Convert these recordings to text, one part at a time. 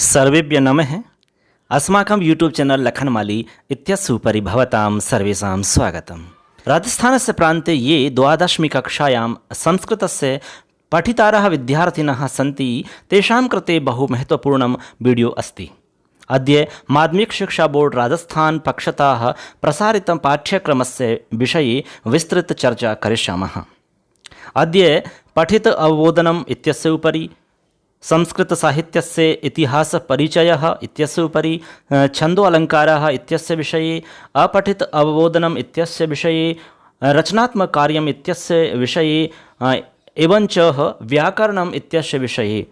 सर्वेभ्य नमः। अस्माकं YouTube channel लखनमाली इत्यस्य उपरि भवतां सर्वेषां स्वागतम्। राजस्थानस्य प्रान्ते ये द्वादशमी कक्षायां संस्कृतस्य पठितारः विद्यार्थिनः सन्ति तेषां कृते बहु महत्त्वपूर्णं वीडियो अस्ति। अद्य माध्यमिक शिक्षा बोर्ड राजस्थान पक्षतः प्रसारितं पाठ्यक्रमस्य विषये विस्तृत चर्चा करिष्यामः। अद्य पठित अवबोधनम् इत्यस्य उपरि, संस्कृत साहित्यस्य इतिहास परिचयः इत्यस्य उपरि, छन्दो अलङ्कारः इत्यस्य विषये, अपठित अवबोधनम् इत्यस्य विषये, रचनात्मक कार्यम् इत्यस्य विषये एवंच व्याकरणम् इत्यस्य विषये।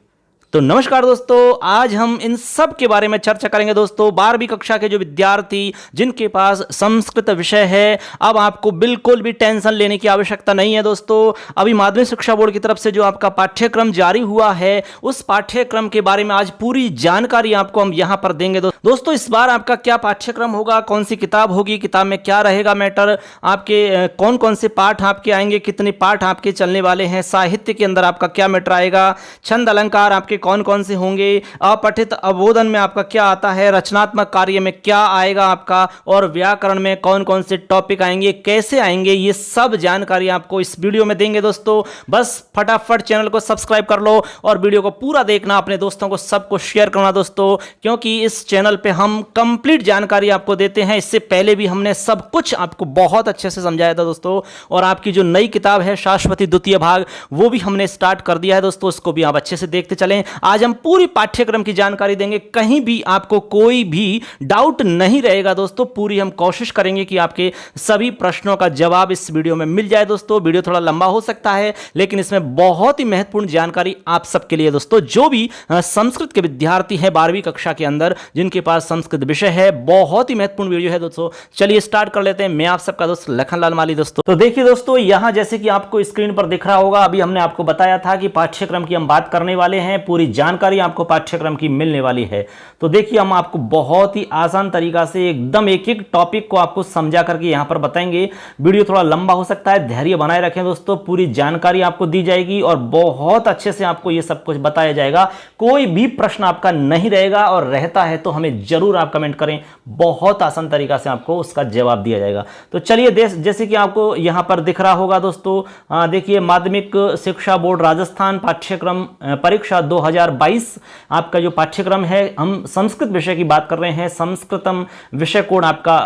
तो नमस्कार दोस्तों, आज हम इन सब के बारे में चर्चा करेंगे। दोस्तों 12वीं कक्षा के जो विद्यार्थी जिनके पास संस्कृत विषय है, अब आपको बिल्कुल भी टेंशन लेने की आवश्यकता नहीं है। दोस्तों अभी माध्यमिक शिक्षा बोर्ड की तरफ से जो आपका पाठ्यक्रम जारी हुआ है, उस पाठ्यक्रम के बारे में आज पूरी जानकारी आपको हम यहाँ पर देंगे। दोस्तों इस बार आपका क्या पाठ्यक्रम होगा, कौन सी किताब होगी, किताब में क्या रहेगा मैटर, आपके कौन कौन से पाठ आपके आएंगे, कितने पाठ आपके चलने वाले हैं, साहित्य के अंदर आपका क्या मैटर आएगा, छंद अलंकार आपके कौन कौन से होंगे, अपठित अवबोधन में आपका क्या आता है, रचनात्मक कार्य में क्या आएगा आपका, और व्याकरण में कौन कौन से टॉपिक आएंगे, कैसे आएंगे, ये सब जानकारी आपको इस वीडियो में देंगे। दोस्तों बस फटाफट चैनल को सब्सक्राइब कर लो और वीडियो को पूरा देखना, अपने दोस्तों को सबको शेयर करना दोस्तों, क्योंकि इस चैनल पे हम कंप्लीट जानकारी आपको देते हैं। इससे पहले भी हमने सब कुछ आपको बहुत अच्छे से समझाया था दोस्तों, और आपकी जो नई किताब है शाश्वती द्वितीय भाग, वो भी हमने स्टार्ट कर दिया है दोस्तों, उसको भी आप अच्छे से देखते चलें। आज हम पूरी पाठ्यक्रम की जानकारी देंगे, कहीं भी आपको कोई भी डाउट नहीं रहेगा दोस्तों। पूरी हम कोशिश करेंगे कि आपके सभी प्रश्नों का जवाब इस वीडियो में मिल जाए। दोस्तों वीडियो थोड़ा लंबा हो सकता है, लेकिन इसमें बहुत ही महत्वपूर्ण जानकारी आप सबके लिए दोस्तों, जो भी संस्कृत के विद्यार्थी हैं 12वीं कक्षा के अंदर जिनके पास संस्कृत विषय है, बहुत ही महत्वपूर्ण वीडियो है दोस्तों। चलिए स्टार्ट कर लेते हैं। मैं आप सबका दोस्त लखनलाल माली। दोस्तों तो देखिए दोस्तों, यहां जैसे कि आपको स्क्रीन पर दिख रहा होगा, अभी हमने आपको बताया था कि पाठ्यक्रम की हम बात करने वाले हैं, पूरी जानकारी आपको पाठ्यक्रम की मिलने वाली है। तो देखिए हम आपको बहुत ही आसान तरीका से एकदम एक एक टॉपिक को आपको समझा करके यहां पर बताएंगे। वीडियो थोड़ा लंबा हो सकता है, धैर्य बनाए रखें दोस्तों, पूरी जानकारी आपको दी जाएगी और बहुत अच्छे से आपको यह सब कुछ बताया जाएगा। कोई भी प्रश्न आपका नहीं रहेगा, और रहता है तो हमें जरूर आप कमेंट करें, बहुत आसान तरीका से आपको उसका जवाब दिया जाएगा। तो चलिए जैसे कि आपको यहां पर दिख रहा होगा दोस्तों, देखिए माध्यमिक शिक्षा बोर्ड राजस्थान पाठ्यक्रम परीक्षा 2022 आपका जो पाठ्यक्रम है, हम संस्कृत विषय की बात कर रहे हैं। संस्कृतम विषय कोड आपका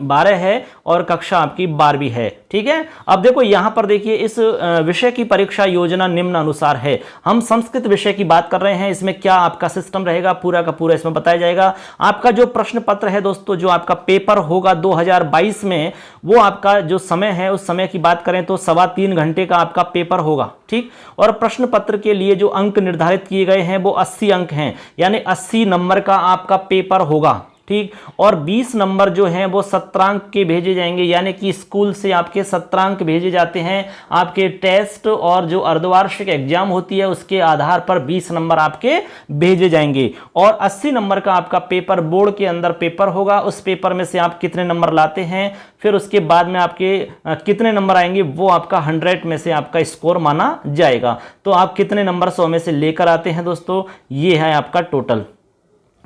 12 है और कक्षा आपकी 12वीं है, ठीक है। अब देखो यहां पर देखिए, इस विषय की परीक्षा योजना निम्न अनुसार है। हम संस्कृत विषय की बात कर रहे हैं, इसमें क्या आपका सिस्टम रहेगा पूरा का पूरा इसमें बताया जाएगा। आपका जो प्रश्न पत्र है दोस्तों, जो आपका पेपर होगा 2022 में, वो आपका जो समय है उस समय की बात करें तो 3.25 घंटे का आपका पेपर होगा, ठीक। और प्रश्न पत्र के लिए जो अंक निर्धारित किए गए हैं वो 80 अंक हैं, यानी 80 नंबर का आपका पेपर होगा, ठीक। और 20 नंबर जो हैं वो सत्रांक के भेजे जाएंगे, यानी कि स्कूल से आपके सत्रांक भेजे जाते हैं। आपके टेस्ट और जो अर्धवार्षिक एग्जाम होती है उसके आधार पर 20 नंबर आपके भेजे जाएंगे, और 80 नंबर का आपका पेपर बोर्ड के अंदर पेपर होगा। उस पेपर में से आप कितने नंबर लाते हैं, फिर उसके बाद में आपके कितने नंबर आएंगे, वो आपका 100 में से आपका स्कोर माना जाएगा। तो आप कितने नंबर 100 में से लेकर आते हैं दोस्तों, ये है आपका टोटल।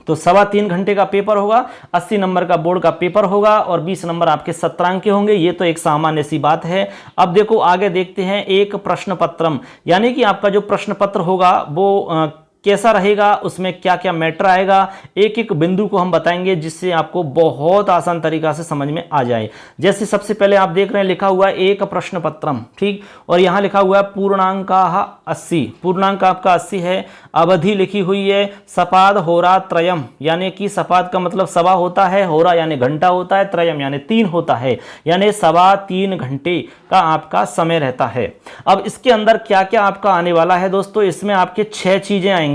तो 3.25 घंटे का पेपर होगा, 80 नंबर का बोर्ड का पेपर होगा, और 20 नंबर आपके सत्रांक के होंगे। ये तो एक सामान्य सी बात है। अब देखो आगे देखते हैं, एक प्रश्न पत्रम, यानी कि आपका जो प्रश्न पत्र होगा वो कैसा रहेगा, उसमें क्या क्या मैटर आएगा, एक एक बिंदु को हम बताएंगे जिससे आपको बहुत आसान तरीका से समझ में आ जाए। जैसे सबसे पहले आप देख रहे हैं लिखा हुआ है एक प्रश्न पत्रम, ठीक, और यहां लिखा हुआ है पूर्णांक 80, पूर्णांक आपका 80 है। अवधि लिखी हुई है सपाद होरा त्रयम, यानी कि सपाद का मतलब सवा होता है, होरा यानी घंटा होता है, त्रयम यानी 3 होता है, यानी 3.25 घंटे का आपका समय रहता है। अब इसके अंदर क्या क्या आपका आने वाला है दोस्तों, इसमें आपके 6 चीजें आएंगी।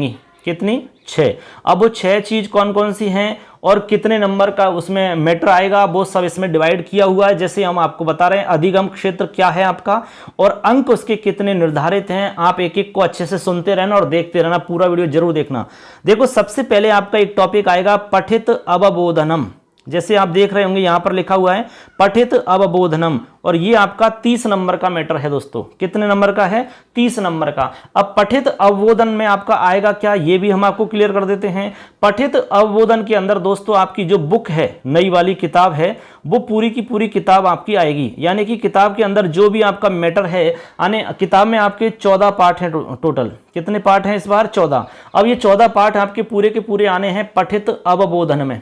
कितनी? 6। अब वो 6 चीज कौन कौन सी हैं और कितने नंबर का उसमें मैटर आएगा, वो सब इसमें डिवाइड किया हुआ है। जैसे हम आपको बता रहे हैं अधिगम क्षेत्र क्या है आपका, और अंक उसके कितने निर्धारित हैं। आप एक एक को अच्छे से सुनते रहना और देखते रहना, पूरा वीडियो जरूर देखना। देखो सबसे पहले आपका एक टॉपिक आएगा पठित अवबोधनम, जैसे आप देख रहे होंगे यहाँ पर लिखा हुआ है पठित अवबोधनम, और ये आपका 30 नंबर का मैटर है दोस्तों। कितने नंबर का है? 30 नंबर का। अब पठित अवबोधन में आपका आएगा क्या, ये भी हम आपको क्लियर कर देते हैं। पठित अवबोधन के अंदर दोस्तों आपकी जो बुक है, नई वाली किताब है, वो पूरी की पूरी किताब आपकी आएगी। यानी कि किताब के अंदर जो भी आपका मैटर है यानी किताब में आपके 14 पार्ट हैं टोटल। कितने पार्ट हैं इस बार? 14। अब ये 14 पार्ट आपके पूरे के पूरे आने हैं पठित अवबोधन में,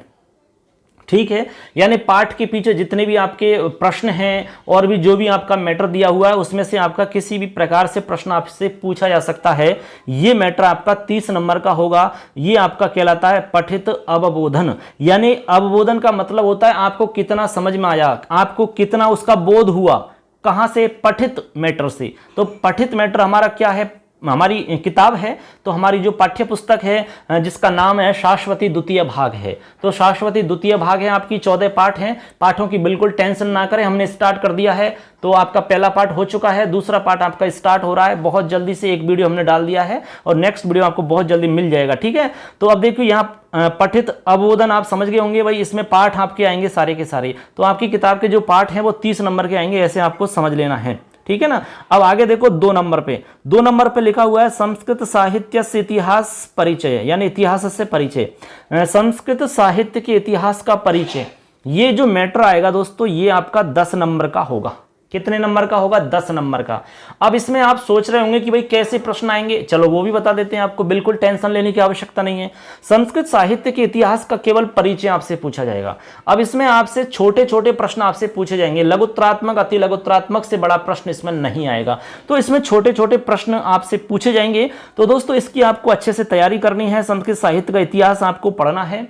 ठीक है। यानी पाठ के पीछे जितने भी आपके प्रश्न हैं और भी जो भी आपका मैटर दिया हुआ है उसमें से आपका किसी भी प्रकार से प्रश्न आपसे पूछा जा सकता है। ये मैटर आपका 30 नंबर का होगा। ये आपका कहलाता है पठित अवबोधन। यानी अवबोधन का मतलब होता है आपको कितना समझ में आया, आपको कितना उसका बोध हुआ। कहां से? पठित मैटर से। तो पठित मैटर हमारा क्या है? हमारी किताब है, तो हमारी जो पाठ्य पुस्तक है जिसका नाम है शाश्वती द्वितीय भाग है। तो शाश्वती द्वितीय भाग है, आपकी 14 पाठ हैं। पाठों की बिल्कुल टेंशन ना करें, हमने स्टार्ट कर दिया है। तो आपका पहला पार्ट हो चुका है, दूसरा पार्ट आपका स्टार्ट हो रहा है। बहुत जल्दी से एक वीडियो हमने डाल दिया है और नेक्स्ट वीडियो आपको बहुत जल्दी मिल जाएगा, ठीक है। तो अब देखिए यहाँ पठित अवबोधन आप समझ गए होंगे भाई, इसमें पाठ आपके आएंगे सारे के सारे। तो आपकी किताब के जो पाठ हैं वो 30 नंबर के आएंगे, ऐसे आपको समझ लेना है, ठीक है ना। अब आगे देखो 2 नंबर पे, 2 नंबर पे लिखा हुआ है संस्कृत साहित्य से इतिहास परिचय, यानी इतिहास से परिचय, संस्कृत साहित्य के इतिहास का परिचय। ये जो मैटर आएगा दोस्तों ये आपका 10 नंबर का होगा। कितने नंबर का होगा? 10 नंबर का। अब इसमें आप सोच रहे होंगे कि भाई कैसे प्रश्न आएंगे, चलो वो भी बता देते हैं आपको, बिल्कुल टेंशन लेने की आवश्यकता नहीं है। संस्कृत साहित्य के इतिहास का केवल परिचय आपसे पूछा जाएगा। अब इसमें आपसे छोटे छोटे प्रश्न आपसे पूछे जाएंगे, लघुत्रात्मक अति लघुत्रात्मक से बड़ा प्रश्न इसमें नहीं आएगा। तो इसमें छोटे छोटे प्रश्न आपसे पूछे जाएंगे। तो दोस्तों इसकी आपको अच्छे से तैयारी करनी है, संस्कृत साहित्य का इतिहास आपको पढ़ना है।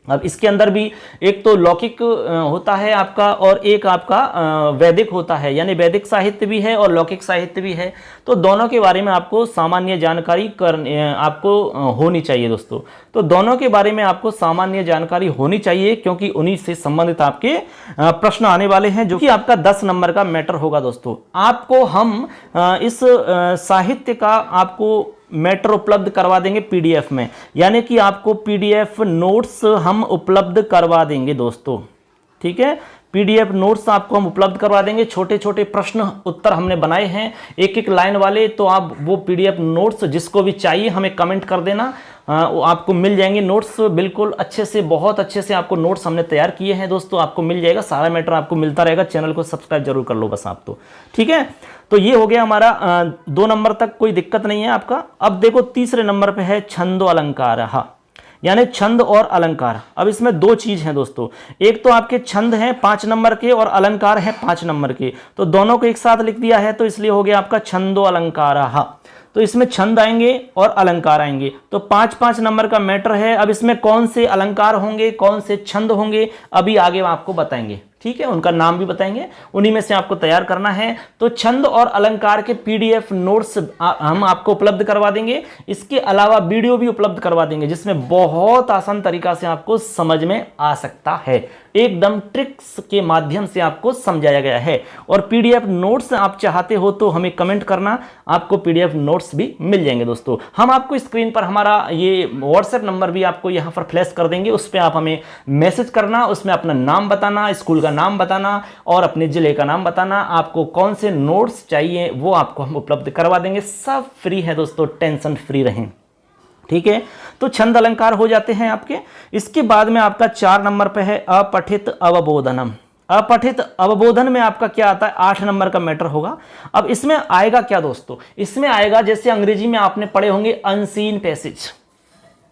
अब इसके अंदर भी एक तो लौकिक होता है आपका और एक आपका वैदिक होता है, यानी वैदिक साहित्य भी है और लौकिक साहित्य भी है। तो दोनों के बारे में आपको सामान्य जानकारी आपको होनी चाहिए दोस्तों। तो दोनों के बारे में आपको सामान्य जानकारी होनी चाहिए, क्योंकि उन्हीं से संबंधित आपके प्रश्न आने वाले हैं, जो कि आपका 10 नंबर का मैटर होगा दोस्तों। आपको हम इस साहित्य का आपको मैटर उपलब्ध करवा देंगे पीडीएफ में, यानी कि आपको पीडीएफ नोट्स हम उपलब्ध करवा देंगे दोस्तों, ठीक है। पीडीएफ नोट्स आपको हम उपलब्ध करवा देंगे। छोटे छोटे प्रश्न उत्तर हमने बनाए हैं, एक एक लाइन वाले। तो आप वो पीडीएफ नोट्स जिसको भी चाहिए हमें कमेंट कर देना, वो आपको मिल जाएंगे नोट्स। बिल्कुल अच्छे से, बहुत अच्छे से आपको नोट्स हमने तैयार किए हैं दोस्तों, आपको मिल जाएगा। सारा मैटर आपको मिलता रहेगा। चैनल को सब्सक्राइब जरूर कर लो बस आप तो, ठीक है। तो ये हो गया हमारा 2 नंबर तक, कोई दिक्कत नहीं है आपका। अब देखो तीसरे नंबर पे है छंदो अलंकार, हाँ, यानी छंद और अलंकार। अब इसमें 2 चीज हैं दोस्तों, एक तो आपके छंद हैं 5 नंबर के और अलंकार हैं 5 नंबर के। तो दोनों को एक साथ लिख दिया है, तो इसलिए हो गया आपका छंदो अलंकार। तो इसमें छंद आएंगे और अलंकार आएंगे। तो 5-5 नंबर का मैटर है। अब इसमें कौन से अलंकार होंगे, कौन से छंद होंगे, अभी आगे आपको बताएंगे, ठीक है। उनका नाम भी बताएंगे, उन्हीं में से आपको तैयार करना है। तो छंद और अलंकार के पीडीएफ नोट्स हम आपको उपलब्ध करवा देंगे। इसके अलावा वीडियो भी उपलब्ध करवा देंगे, जिसमें बहुत आसान तरीका से आपको समझ में आ सकता है। एकदम ट्रिक्स के माध्यम से आपको समझाया गया है। और पीडीएफ नोट्स आप चाहते हो तो हमें कमेंट करना, आपको पीडीएफ नोट्स भी मिल जाएंगे दोस्तों। हम आपको स्क्रीन पर हमारा ये व्हाट्सएप नंबर भी आपको यहाँ पर फ्लैश कर देंगे, उस पर आप हमें मैसेज करना, उसमें अपना नाम बताना, स्कूल का नाम बताना और अपने जिले का नाम बताना। आपको कौन से नोट्स चाहिए वो आपको हम उपलब्ध करवा देंगे। सब फ्री है दोस्तों, टेंशन फ्री रहें, ठीक है। तो छंद अलंकार हो जाते हैं आपके। इसके बाद में आपका 4 नंबर पे है अपठित अवबोधनम। अपठित अवबोधन में आपका क्या आता है? 8 नंबर का मैटर होगा। अब इसमें आएगा क्या दोस्तों? इसमें आएगा, जैसे अंग्रेजी में आपने पढ़े होंगे अनसीन पैसेज,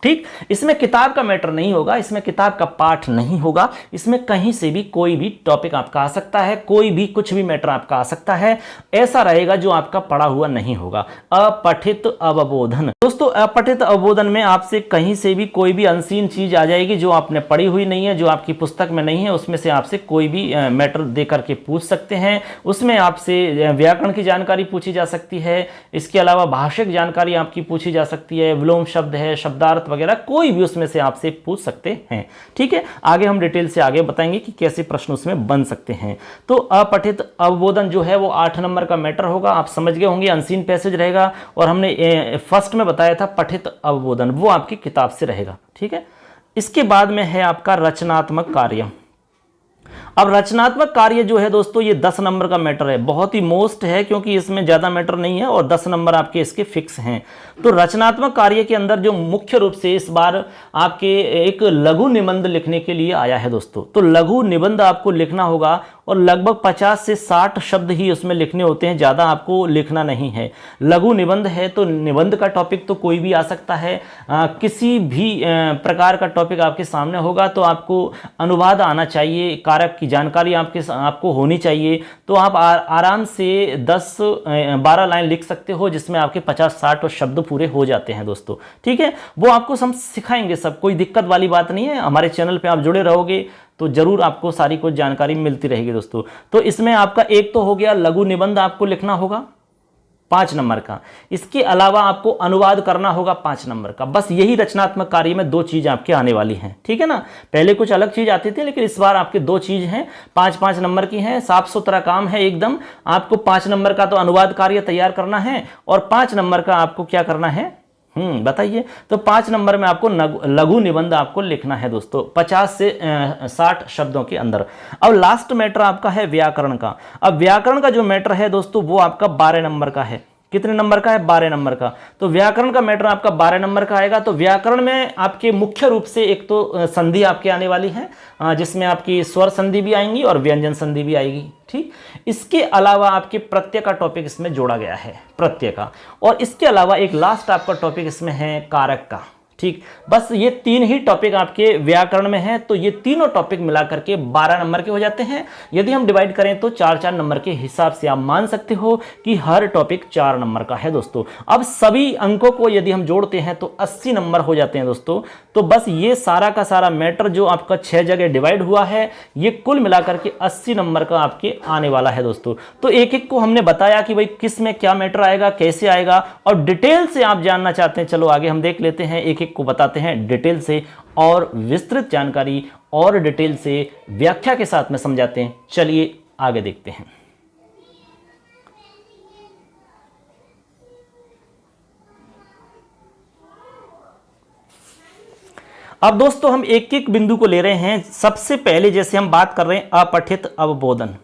ठीक। इसमें किताब का मैटर नहीं होगा, इसमें किताब का पाठ नहीं होगा। इसमें कहीं से भी कोई भी टॉपिक आपका आ सकता है, कोई भी कुछ भी मैटर आपका आ सकता है। ऐसा रहेगा जो आपका पढ़ा हुआ नहीं होगा। अपठित अवबोधन दोस्तों, अपठित अवबोधन में आपसे कहीं से भी कोई भी अनसीन चीज आ जाएगी जो आपने पढ़ी हुई नहीं है, जो आपकी पुस्तक में नहीं है। उसमें से आपसे कोई भी मैटर दे करके पूछ सकते हैं। उसमें आपसे व्याकरण की जानकारी पूछी जा सकती है। इसके अलावा भाषिक जानकारी आपकी पूछी जा सकती है, विलोम शब्द है, शब्दार्थ वगैरह, कोई भी उसमें से आपसे पूछ सकते हैं, ठीक है। आगे हम डिटेल से आगे बताएंगे कि कैसे प्रश्न उसमें बन सकते हैं। तो अपठित अवबोधन जो है वो 8 नंबर का मैटर होगा। आप समझ गए होंगे, अनसीन पैसेज रहेगा। और हमने फर्स्ट में बताया था पठित अवबोधन, वो आपकी किताब से रहेगा, ठीक है। इसके बाद में है आपका रचनात्मक कार्य। अब रचनात्मक कार्य जो है दोस्तों, ये 10 नंबर का मैटर है, बहुत ही मोस्ट है क्योंकि इसमें ज़्यादा मैटर नहीं है और 10 नंबर आपके इसके फिक्स हैं। तो रचनात्मक कार्य के अंदर जो मुख्य रूप से इस बार आपके एक लघु निबंध लिखने के लिए आया है दोस्तों। तो लघु निबंध आपको लिखना होगा और लगभग 50 से 60 शब्द ही उसमें लिखने होते हैं, ज़्यादा आपको लिखना नहीं है। लघु निबंध है तो निबंध का टॉपिक तो कोई भी आ सकता है, किसी भी प्रकार का टॉपिक आपके सामने होगा तो आपको अनुवाद आना चाहिए, कारक की जानकारी आपको होनी चाहिए। तो आप आराम से 10-12 लाइन लिख सकते हो जिसमें आपके 50-60 शब्द पूरे हो जाते हैं दोस्तों। ठीक है, वो आपको हम सिखाएंगे सब, कोई दिक्कत वाली बात नहीं है। हमारे चैनल पे आप जुड़े रहोगे तो जरूर आपको सारी कुछ जानकारी मिलती रहेगी दोस्तों। तो इसमें आपका एक तो हो गया लघु निबंध आपको लिखना होगा 5 नंबर का, इसके अलावा आपको अनुवाद करना होगा 5 नंबर का। बस यही रचनात्मक कार्य में 2 चीज आपके आने वाली हैं। ठीक है ना, पहले कुछ अलग चीज आती थी लेकिन इस बार आपके 2 चीज हैं, 5-5 नंबर की हैं। साफ सुथरा काम है एकदम। आपको 5 नंबर का तो अनुवाद कार्य तैयार करना है और 5 नंबर का आपको क्या करना है, बताइए। तो 5 नंबर में आपको लघु निबंध आपको लिखना है दोस्तों, 50 से 60 शब्दों के अंदर। अब लास्ट मैटर आपका है व्याकरण का। अब व्याकरण का जो मैटर है दोस्तों वो आपका 12 नंबर का है। कितने नंबर का है, 12 नंबर का। तो व्याकरण का मैटर आपका 12 नंबर का आएगा। तो व्याकरण में आपके मुख्य रूप से एक तो संधि आपके आने वाली है, जिसमें आपकी स्वर संधि भी आएंगी और व्यंजन संधि भी आएगी। ठीक, इसके अलावा आपके प्रत्यय का टॉपिक इसमें जोड़ा गया है, प्रत्यय का। और इसके अलावा एक लास्ट आपका टॉपिक इसमें है कारक का। ठीक, बस ये 3 ही टॉपिक आपके व्याकरण में है। तो ये तीनों टॉपिक मिला करके 12 नंबर के हो जाते हैं। यदि हम डिवाइड करें तो 4-4 नंबर के हिसाब से आप मान सकते हो कि हर टॉपिक 4 नंबर का है दोस्तों। अब सभी अंकों को यदि हम जोड़ते हैं तो 80 नंबर हो जाते हैं दोस्तों। तो बस ये सारा का सारा मैटर जो आपका 6 जगह डिवाइड हुआ है, ये कुल मिलाकर के 80 नंबर का आपके आने वाला है दोस्तों। तो एक एक को हमने बताया कि भाई किस में क्या मैटर आएगा, कैसे आएगा, और डिटेल से आप जानना चाहते हैं, चलो आगे हम देख लेते हैं, एक एक को बताते हैं डिटेल से और विस्तृत जानकारी और डिटेल से व्याख्या के साथ में समझाते हैं। चलिए आगे देखते हैं। अब दोस्तों हम एक एक बिंदु को ले रहे हैं। सबसे पहले जैसे हम बात कर रहे हैं अपठित अवबोधन।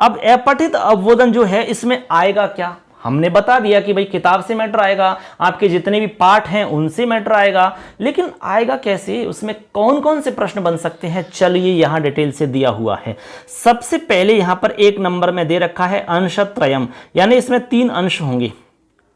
अब अपठित अवबोधन जो है इसमें आएगा क्या, हमने बता दिया कि भाई किताब से मैटर आएगा, आपके जितने भी पाठ हैं उनसे मैटर आएगा, लेकिन आएगा कैसे, उसमें कौन कौन से प्रश्न बन सकते हैं, चलिए यहां डिटेल से दिया हुआ है। सबसे पहले यहां पर 1 नंबर में दे रखा है अंशत्रयम, यानी इसमें 3 अंश होंगे।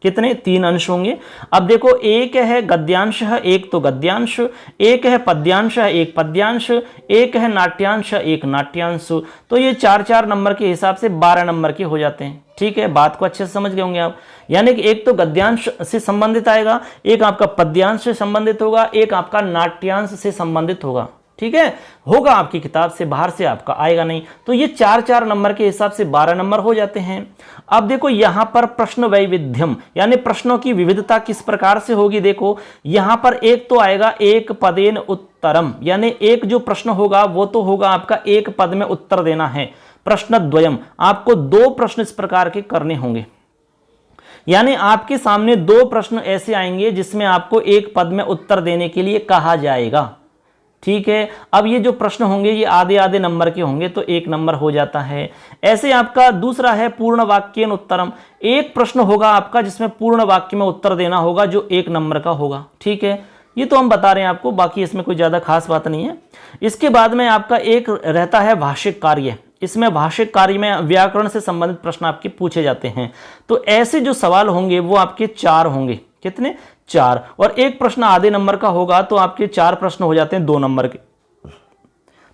कितने, 3 अंश होंगे। अब देखो, एक है गद्यांश है, एक तो गद्यांश, एक है पद्यांश है, एक पद्यांश, एक है नाट्यांश, एक नाट्यांश। तो ये 4-4 नंबर के हिसाब से 12 नंबर के हो जाते हैं। ठीक है, बात को अच्छे से समझ गए होंगे आप। यानी कि एक तो गद्यांश से संबंधित आएगा, एक आपका पद्यांश से संबंधित होगा, एक आपका नाट्यांश से संबंधित होगा। ठीक है, होगा आपकी किताब से, बाहर से आपका आएगा नहीं। तो ये 4-4 नंबर के हिसाब से 12 नंबर हो जाते हैं। अब देखो यहां पर प्रश्न वैविध्यम, यानी प्रश्नों की विविधता किस प्रकार से होगी। देखो यहां पर एक तो आएगा एक पदेन उत्तरम, यानी एक जो प्रश्न होगा वो तो होगा आपका एक पद में उत्तर देना है। प्रश्न द्वयम, आपको 2 प्रश्न इस प्रकार के करने होंगे, यानी आपके सामने 2 प्रश्न ऐसे आएंगे जिसमें आपको एक पद में उत्तर देने के लिए कहा जाएगा। ठीक है, अब ये जो प्रश्न होंगे ये आधे आधे नंबर के होंगे तो 1 नंबर हो जाता है। ऐसे आपका दूसरा है पूर्ण वाक्येन उत्तरम, एक प्रश्न होगा आपका जिसमें पूर्ण वाक्य में उत्तर देना होगा जो 1 नंबर का होगा। ठीक है, ये तो हम बता रहे हैं आपको, बाकी इसमें कोई ज्यादा खास बात नहीं है। इसके बाद में आपका एक रहता है भाषिक कार्य। इसमें भाषिक कार्य में व्याकरण से संबंधित प्रश्न आपके पूछे जाते हैं। तो ऐसे जो सवाल होंगे वो आपके 4 होंगे। कितने, 4, और एक प्रश्न आधे नंबर का होगा तो आपके 4 प्रश्न हो जाते हैं 2 नंबर के।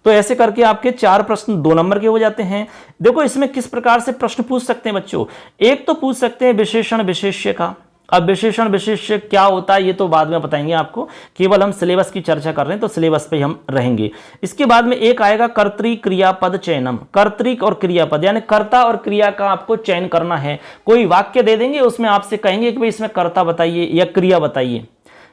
तो ऐसे करके आपके 4 प्रश्न 2 नंबर के हो जाते हैं। देखो इसमें किस प्रकार से प्रश्न पूछ सकते हैं बच्चों, एक तो पूछ सकते हैं विशेषण विशेष्य का। अब विशेषण विशेष्य क्या होता है ये तो बाद में बताएंगे आपको, केवल हम सिलेबस की चर्चा कर रहे हैं तो सिलेबस पे हम रहेंगे। इसके बाद में एक आएगा कर्तृ क्रियापद चयनम, कर्तृ और क्रियापद यानी कर्ता और क्रिया का आपको चयन करना है। कोई वाक्य दे देंगे उसमें आपसे कहेंगे कि भाई इसमें कर्ता बताइए या क्रिया बताइए।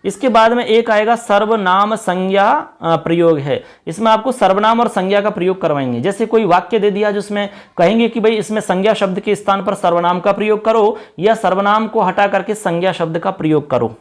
इसके बाद में एक आएगा सर्वनाम संज्ञा प्रयोग है, इसमें आपको सर्वनाम और संज्ञा का प्रयोग करवाएंगे। जैसे कोई वाक्य दे दिया जिसमें कहेंगे कि भाई इसमें संज्ञा शब्द के स्थान पर सर्वनाम का प्रयोग करो या सर्वनाम को हटा करके संज्ञा शब्द का प्रयोग करो।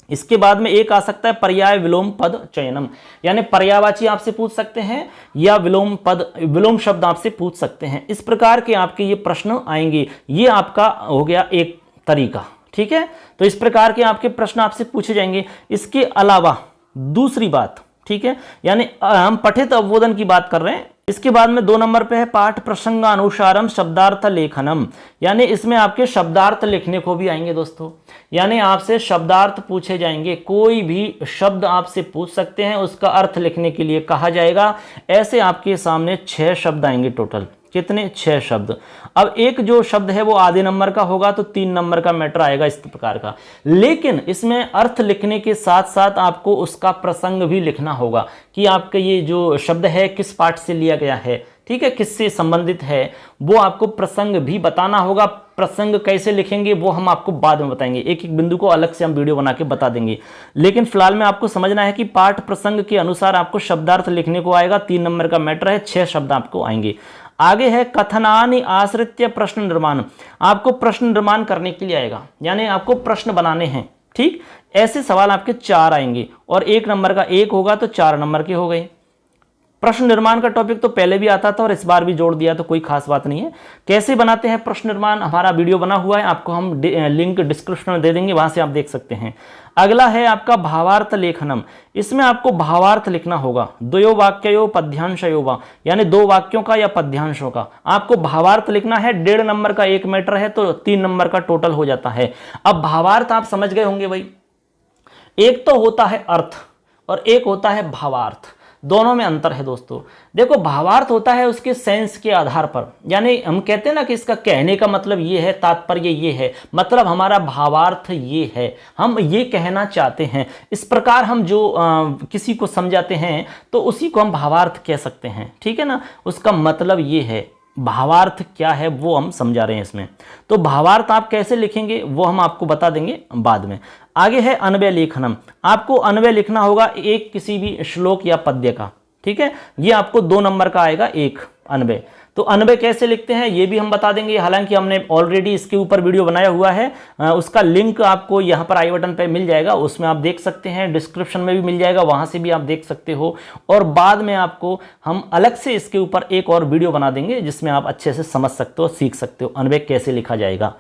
इसके बाद में एक आ सकता है पर्याय विलोम पद चयनम, यानी पर्यायवाची आपसे पूछ सकते हैं या विलोम शब्द आपसे पूछ सकते हैं। इस प्रकार के आपके ये प्रश्न आएंगे। ये आपका हो गया एक तरीका, ठीक है। तो इस प्रकार के आपके प्रश्न आपसे पूछे जाएंगे। इसके अलावा दूसरी बात, ठीक है, यानी हम पठित अवबोधन की बात कर रहे हैं। इसके बाद में 2 नंबर पे है पाठ प्रसंगानुसारम शब्दार्थ लेखनम, यानी इसमें आपके शब्दार्थ लिखने को भी आएंगे दोस्तों। यानी आपसे शब्दार्थ पूछे जाएंगे, कोई भी शब्द आपसे पूछ सकते हैं, उसका अर्थ लिखने के लिए कहा जाएगा। ऐसे आपके सामने 6 शब्द आएंगे टोटल। कितने? 6 शब्द। अब एक जो शब्द है वो आधे नंबर का होगा तो 3 नंबर का मैटर आएगा इस प्रकार का। लेकिन इसमें अर्थ लिखने के साथ साथ आपको उसका प्रसंग भी लिखना होगा कि आपका ये जो शब्द है किस पाठ से लिया गया है, ठीक है, किससे संबंधित है, वो आपको प्रसंग भी बताना होगा। प्रसंग कैसे लिखेंगे वो हम आपको बाद में बताएंगे, एक एक बिंदु को अलग से हम वीडियो बना के बता देंगे। लेकिन फिलहाल में आपको समझना है कि पाठ प्रसंग के अनुसार आपको शब्दार्थ लिखने को आएगा। 3 नंबर का मैटर है, 6 शब्द आपको आएंगे। आगे है कथनानि आश्रित्य प्रश्न निर्माण, आपको प्रश्न निर्माण करने के लिए आएगा, यानी आपको प्रश्न बनाने हैं, ठीक। ऐसे सवाल आपके 4 आएंगे और 1 नंबर का 1 होगा तो 4 नंबर के हो गए। प्रश्न निर्माण का टॉपिक तो पहले भी आता था और इस बार भी जोड़ दिया, तो कोई खास बात नहीं है। कैसे बनाते हैं प्रश्न निर्माण, हमारा वीडियो बना हुआ है, आपको हम लिंक डिस्क्रिप्शन में दे देंगे, वहां से आप देख सकते हैं। अगला है आपका भावार्थ लेखनम, इसमें आपको भावार्थ लिखना होगा। 2 वाक्यो पद्यांशयो वा, यानी 2 वाक्यों का या पद्यांशों का आपको भावार्थ लिखना है। 1.5 नंबर का 1 मैटर है तो 3 नंबर का टोटल हो जाता है। अब भावार्थ आप समझ गए होंगे भाई, एक तो होता है अर्थ और एक होता है भावार्थ, दोनों में अंतर है दोस्तों। देखो भावार्थ होता है उसके सेंस के आधार पर, यानी हम कहते हैं ना कि इसका कहने का मतलब ये है, तात्पर्य ये है, मतलब हमारा भावार्थ ये है, हम ये कहना चाहते हैं। इस प्रकार हम जो किसी को समझाते हैं तो उसी को हम भावार्थ कह सकते हैं, ठीक है ना। उसका मतलब ये है, भावार्थ क्या है वो हम समझा रहे हैं इसमें। तो भावार्थ आप कैसे लिखेंगे वो हम आपको बता देंगे बाद में। आगे है अन्वय लेखनम, आपको अन्वय लिखना होगा एक किसी भी श्लोक या पद्य का, ठीक है। ये आपको 2 नंबर का आएगा एक अन्वय। तो अन्वय कैसे लिखते हैं ये भी हम बता देंगे, हालांकि हमने ऑलरेडी इसके ऊपर वीडियो बनाया हुआ है, उसका लिंक आपको यहाँ पर आई बटन पे मिल जाएगा, उसमें आप देख सकते हैं, डिस्क्रिप्शन में भी मिल जाएगा, वहां से भी आप देख सकते हो। और बाद में आपको हम अलग से इसके ऊपर एक और वीडियो बना देंगे जिसमें आप अच्छे से समझ सकते हो, सीख सकते हो अन्वय कैसे लिखा जाएगा।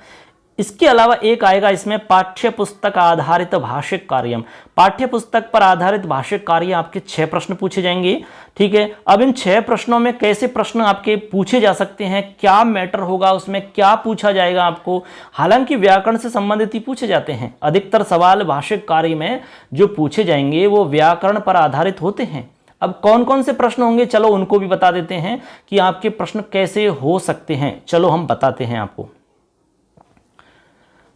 इसके अलावा एक आएगा इसमें पाठ्य पुस्तक आधारित भाषिक कार्यम, पाठ्य पुस्तक पर आधारित भाषिक कार्य आपके 6 प्रश्न पूछे जाएंगे, ठीक है। अब इन 6 प्रश्नों में कैसे प्रश्न आपके पूछे जा सकते हैं, क्या मैटर होगा उसमें, क्या पूछा जाएगा आपको, हालांकि व्याकरण से संबंधित ही पूछे जाते हैं। अधिकतर सवाल भाषिक कार्य में जो पूछे जाएंगे वो व्याकरण पर आधारित होते हैं। अब कौन कौन से प्रश्न होंगे चलो उनको भी बता देते हैं कि आपके प्रश्न कैसे हो सकते हैं, चलो हम बताते हैं आपको।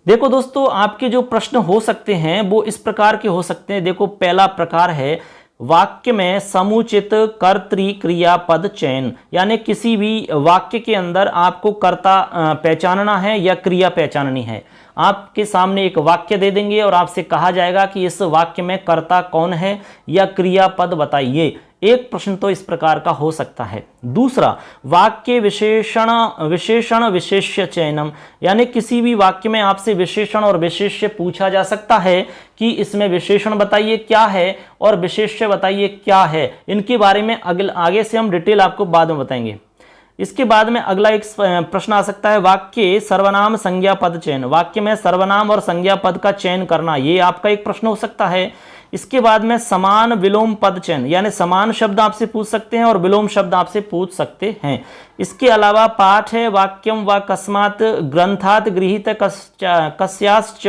देखो दोस्तों, आपके जो प्रश्न हो सकते हैं वो इस प्रकार के हो सकते हैं। देखो पहला प्रकार है वाक्य में समुचित कर्तृ क्रिया पद चयन, यानी किसी भी वाक्य के अंदर आपको कर्ता पहचानना है या क्रिया पहचाननी है। आपके सामने एक वाक्य दे देंगे और आपसे कहा जाएगा कि इस वाक्य में कर्ता कौन है या क्रिया पद बताइए। एक प्रश्न तो इस प्रकार का हो सकता है। दूसरा, वाक्य विशेषण विशेष्य चयनम, यानी किसी भी वाक्य में आपसे विशेषण और विशेष्य पूछा जा सकता है कि इसमें विशेषण बताइए क्या है और विशेष्य बताइए क्या है। इनके बारे में आगे से हम डिटेल आपको बाद में बताएंगे। इसके बाद में अगला एक प्रश्न आ सकता है वाक्य सर्वनाम संज्ञा पद चयन, वाक्य में सर्वनाम और संज्ञा पद का चयन करना, ये आपका एक प्रश्न हो सकता है। इसके बाद में समान विलोम पद चयन, यानी समान शब्द आपसे पूछ सकते हैं और विलोम शब्द आपसे पूछ सकते हैं। इसके अलावा पाठ है वाक्यम व कस्मात ग्रंथात गृहीत कस्याश्च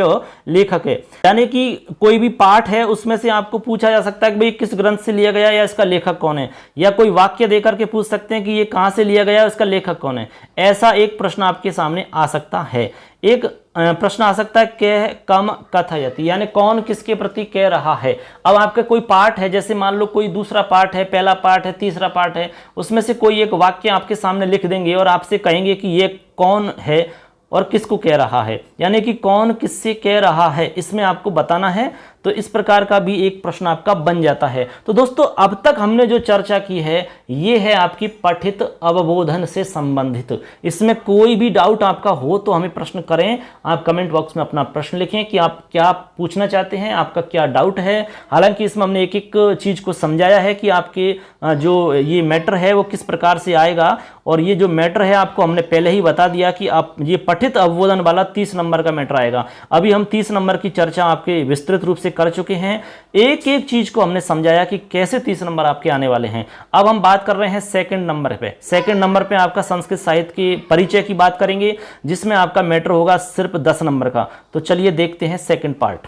लेखक है, यानी कि कोई भी पाठ है उसमें से आपको पूछा जा सकता है कि भाई किस ग्रंथ से लिया गया या इसका लेखक कौन है, या कोई वाक्य देकर के पूछ सकते हैं कि ये कहाँ से लिया गया है, उसका लेखक कौन है। ऐसा एक प्रश्न आपके सामने आ सकता है। एक प्रश्न आ सकता है कह कम कथयति, यानी कौन किसके प्रति कह रहा है। अब आपका कोई पाठ है, जैसे मान लो कोई दूसरा पाठ है, पहला पाठ है, तीसरा पाठ है, उसमें से कोई एक वाक्य आपके सामने लिख देंगे और आपसे कहेंगे कि ये कौन है और किसको कह रहा है, यानी कि कौन किससे कह रहा है, इसमें आपको बताना है। तो इस प्रकार का भी एक प्रश्न आपका बन जाता है। तो दोस्तों अब तक हमने जो चर्चा की है ये है आपकी पठित अवबोधन से संबंधित। इसमें कोई भी डाउट आपका हो तो हमें प्रश्न करें, आप कमेंट बॉक्स में अपना प्रश्न लिखें कि आप क्या पूछना चाहते हैं, आपका क्या डाउट है। हालांकि इसमें हमने एक एक चीज को समझाया है कि आपके जो ये मैटर है वो किस प्रकार से आएगा, और ये जो मैटर है आपको हमने पहले ही बता दिया कि आप ये पठित अवबोधन वाला 30 नंबर का मैटर आएगा। अभी हम 30 नंबर की चर्चा आपके विस्तृत रूप से कर चुके हैं, एक एक चीज को हमने समझाया कि कैसे 30 नंबर आपके आने वाले हैं। अब हम बात कर रहे हैं सेकंड नंबर पे। सेकंड नंबर पे आपका संस्कृत साहित्य के परिचय की बात करेंगे, जिसमें आपका मैटर होगा सिर्फ 10 नंबर का। तो चलिए देखते हैं सेकंड पार्ट।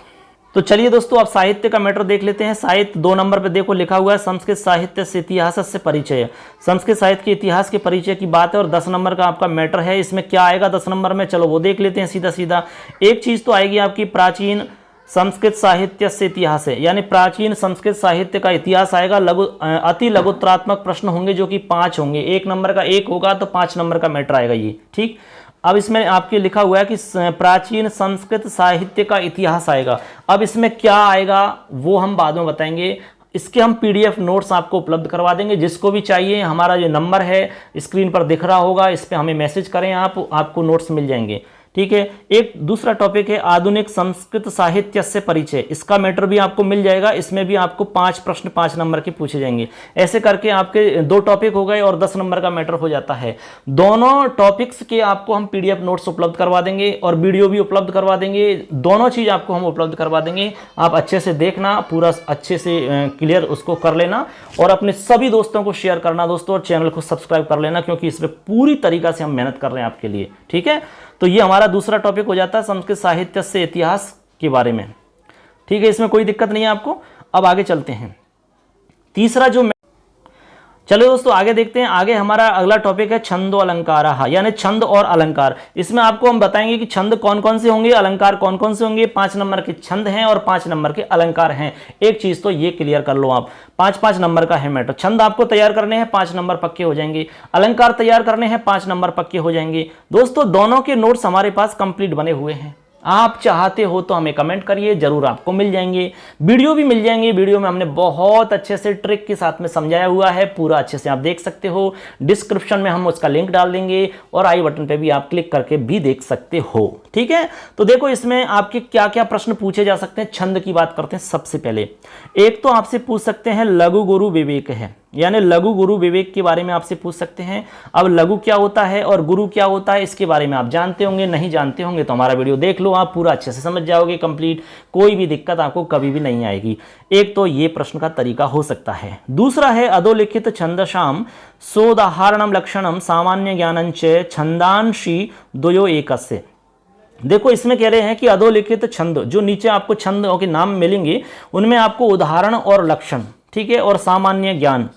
तो चलिए दोस्तों आप साहित्य का मैटर देख लेते हैं। साहित्य 2 नंबर पे देखो लिखा हुआ है संस्कृत साहित्य से इतिहास से परिचय। संस्कृत साहित्य के इतिहास के परिचय की बात है और 10 नंबर का आपका मैटर है। इसमें क्या आएगा 10 नंबर में, चलो वो देख लेते हैं सीधा सीधा। एक चीज तो आएगी आपकी प्राचीन संस्कृत साहित्य से इतिहास है, यानी प्राचीन संस्कृत साहित्य का इतिहास आएगा। अति लघुत्रात्मक प्रश्न होंगे जो कि 5 होंगे, 1 नंबर का 1 होगा तो 5 नंबर का मैटर आएगा ये, ठीक। अब इसमें आपके लिखा हुआ है कि प्राचीन संस्कृत साहित्य का इतिहास आएगा। अब इसमें क्या आएगा वो हम बाद में बताएंगे। इसके हम पीडीएफ नोट्स आपको उपलब्ध करवा देंगे, जिसको भी चाहिए हमारा जो नंबर है स्क्रीन पर दिख रहा होगा, इस पे हमें मैसेज करें, आपको नोट्स मिल जाएंगे, ठीक है। एक दूसरा टॉपिक है आधुनिक संस्कृत साहित्य से परिचय। इसका मैटर भी आपको मिल जाएगा, इसमें भी आपको 5 प्रश्न 5 नंबर के पूछे जाएंगे। ऐसे करके आपके 2 टॉपिक हो गए और 10 नंबर का मैटर हो जाता है। दोनों टॉपिक्स के आपको हम पीडीएफ नोट्स उपलब्ध करवा देंगे और वीडियो भी उपलब्ध करवा देंगे। दोनों चीज आपको हम उपलब्ध करवा देंगे। आप अच्छे से देखना, पूरा अच्छे से क्लियर उसको कर लेना और अपने सभी दोस्तों को शेयर करना दोस्तों, और चैनल को सब्सक्राइब कर लेना, क्योंकि इसमें पूरी तरीका से हम मेहनत कर रहे हैं आपके लिए, ठीक है। तो ये हमारा दूसरा टॉपिक हो जाता है संस्कृत साहित्य से इतिहास के बारे में, ठीक है। इसमें कोई दिक्कत नहीं है आपको। अब आगे चलते हैं। तीसरा जो चलो दोस्तों आगे देखते हैं। आगे हमारा अगला टॉपिक है छंदो अलंकार, यानी छंद और अलंकार। इसमें आपको हम बताएंगे कि छंद कौन कौन से होंगे, अलंकार कौन कौन से होंगे। 5 नंबर के छंद हैं और 5 नंबर के अलंकार हैं। एक चीज तो ये क्लियर कर लो आप, 5-5 नंबर का है मैटर। छंद आपको तैयार करने हैं, 5 नंबर पक्के हो जाएंगे। अलंकार तैयार करने हैं, 5 नंबर पक्के हो जाएंगे। दोस्तों दोनों के नोट्स हमारे पास कंप्लीट बने हुए हैं। आप चाहते हो तो हमें कमेंट करिए, जरूर आपको मिल जाएंगे। वीडियो भी मिल जाएंगे। वीडियो में हमने बहुत अच्छे से ट्रिक के साथ में समझाया हुआ है, पूरा अच्छे से आप देख सकते हो। डिस्क्रिप्शन में हम उसका लिंक डाल देंगे और आई बटन पे भी आप क्लिक करके भी देख सकते हो, ठीक है। तो देखो इसमें आपके क्या क्या प्रश्न पूछे जा सकते हैं। छंद की बात करते हैं। सबसे पहले एक तो आपसे पूछ सकते हैं लघु गुरु विवेक है, यानी लघु गुरु विवेक के बारे में आपसे पूछ सकते हैं। अब लघु क्या होता है और गुरु क्या होता है इसके बारे में आप जानते होंगे, नहीं जानते होंगे तो हमारा वीडियो देख लो, आप पूरा अच्छे से समझ जाओगे कंप्लीट। कोई भी दिक्कत आपको कभी भी नहीं आएगी। एक तो ये प्रश्न का तरीका हो सकता है। दूसरा है अधोलिखित छंदशाम सोदाहरणम लक्षणम सामान्य ज्ञानंच छंदांशी द्वयो एकस्य। देखो इसमें कह रहे हैं कि अधोलिखित छंद, जो नीचे आपको छंदों के नाम मिलेंगे उनमें आपको उदाहरण और लक्षण, ठीक है, और सामान्य ज्ञान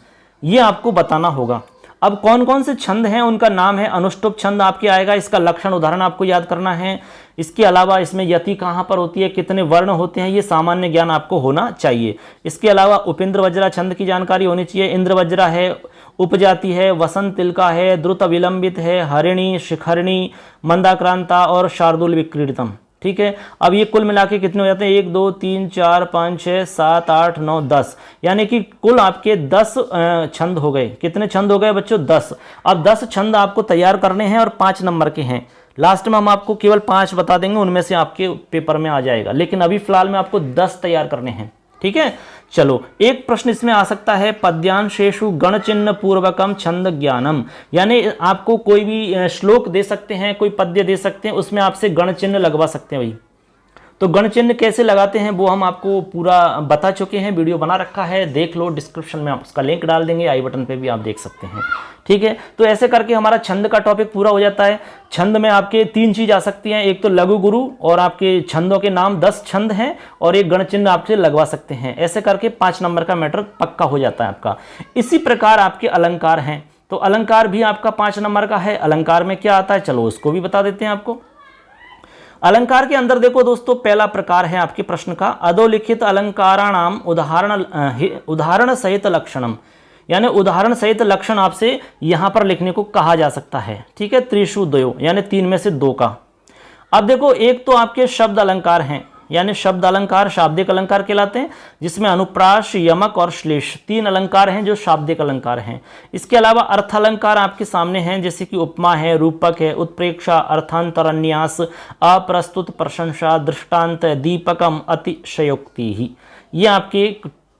ये आपको बताना होगा। अब कौन कौन से छंद हैं उनका नाम है। अनुष्टुप छंद आपके आएगा, इसका लक्षण उदाहरण आपको याद करना है। इसके अलावा इसमें यति कहाँ पर होती है, कितने वर्ण होते हैं, ये सामान्य ज्ञान आपको होना चाहिए। इसके अलावा उपेंद्र वज्रा छंद की जानकारी होनी चाहिए। इंद्र वज्रा है, उपजाति है, वसंत तिलका है, द्रुत विलंबित है, हरिणी, शिखरणी, मंदाक्रांता और शार्दुल विक्रीडितम, ठीक है। अब ये कुल मिला के कितने हो जाते हैं, 1 2 3 4 5 6 7 8 9 10, यानी कि कुल आपके 10 छंद हो गए। कितने छंद हो गए बच्चों, 10। अब 10 छंद आपको तैयार करने हैं और 5 नंबर के हैं। लास्ट में हम आपको केवल 5 बता देंगे, उनमें से आपके पेपर में आ जाएगा, लेकिन अभी फिलहाल में आपको 10 तैयार करने हैं, ठीक है। चलो एक प्रश्न इसमें आ सकता है पद्यांशेषु गण चिन्ह पूर्वकम छंद ज्ञानम, यानी आपको कोई भी श्लोक दे सकते हैं, कोई पद्य दे सकते हैं, उसमें आपसे गण चिन्ह लगवा सकते हैं भाई। तो गण चिन्ह कैसे लगाते हैं वो हम आपको पूरा बता चुके हैं, वीडियो बना रखा है, देख लो। डिस्क्रिप्शन में आप उसका लिंक डाल देंगे, आई बटन पे भी आप देख सकते हैं, ठीक है। तो ऐसे करके हमारा छंद का टॉपिक पूरा हो जाता है। छंद में आपके 3 चीज आ सकती हैं, एक तो लघु गुरु और आपके छंदों के नाम 10 छंद हैं और एक गण चिन्ह आपसे लगवा सकते हैं। ऐसे करके 5 नंबर का मैटर पक्का हो जाता है आपका। इसी प्रकार आपके अलंकार हैं, तो अलंकार भी आपका 5 नंबर का है। अलंकार में क्या आता है चलो उसको भी बता देते हैं आपको। अलंकार के अंदर देखो दोस्तों, पहला प्रकार है आपके प्रश्न का अधोलिखित अलंकाराणाम उदाहरण सहित लक्षणम, यानी उदाहरण सहित लक्षण आपसे यहां पर लिखने को कहा जा सकता है, ठीक है। त्रिषु द्वयो, यानी 3 में से 2 का। अब देखो एक तो आपके शब्द अलंकार हैं, यानी शब्द अलंकार शाब्दिक अलंकार कहलाते हैं, जिसमें अनुप्रास, यमक और श्लेष 3 अलंकार हैं जो शाब्दिक अलंकार हैं। इसके अलावा अर्थ अलंकार आपके सामने हैं, जैसे कि उपमा है, रूपक है, उत्प्रेक्षा, अर्थांतर, अन्यास, अप्रस्तुत, प्रशंसा, दृष्टांत, दीपकम, अतिशयोक्ति ही। ये आपके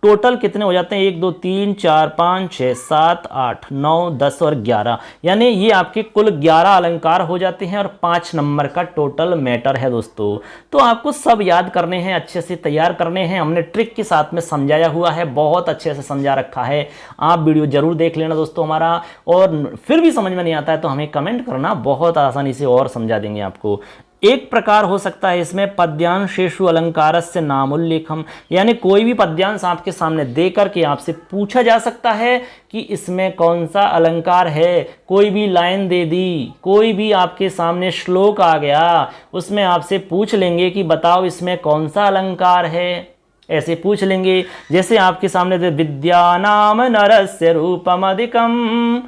टोटल कितने हो जाते हैं? 1 2 3 4 5 6 7 8 9 10 और 11, यानी ये आपके कुल 11 अलंकार हो जाते हैं और 5 नंबर का टोटल मैटर है दोस्तों। तो आपको सब याद करने हैं, अच्छे से तैयार करने हैं। हमने ट्रिक के साथ में समझाया हुआ है, बहुत अच्छे से समझा रखा है। आप वीडियो जरूर देख लेना दोस्तों हमारा, और फिर भी समझ में नहीं आता है तो हमें कमेंट करना, बहुत आसानी से और समझा देंगे आपको। एक प्रकार हो सकता है इसमें पद्यांशेषु अलंकारस्य नामोल्लेखम, यानी कोई भी पद्यांश आपके सामने दे करके आपसे पूछा जा सकता है कि इसमें कौन सा अलंकार है। कोई भी लाइन दे दी, कोई भी आपके सामने श्लोक आ गया, उसमें आपसे पूछ लेंगे कि बताओ इसमें कौन सा अलंकार है, ऐसे पूछ लेंगे। जैसे आपके सामने दे विद्यानाम नरस्य रूपमधिकम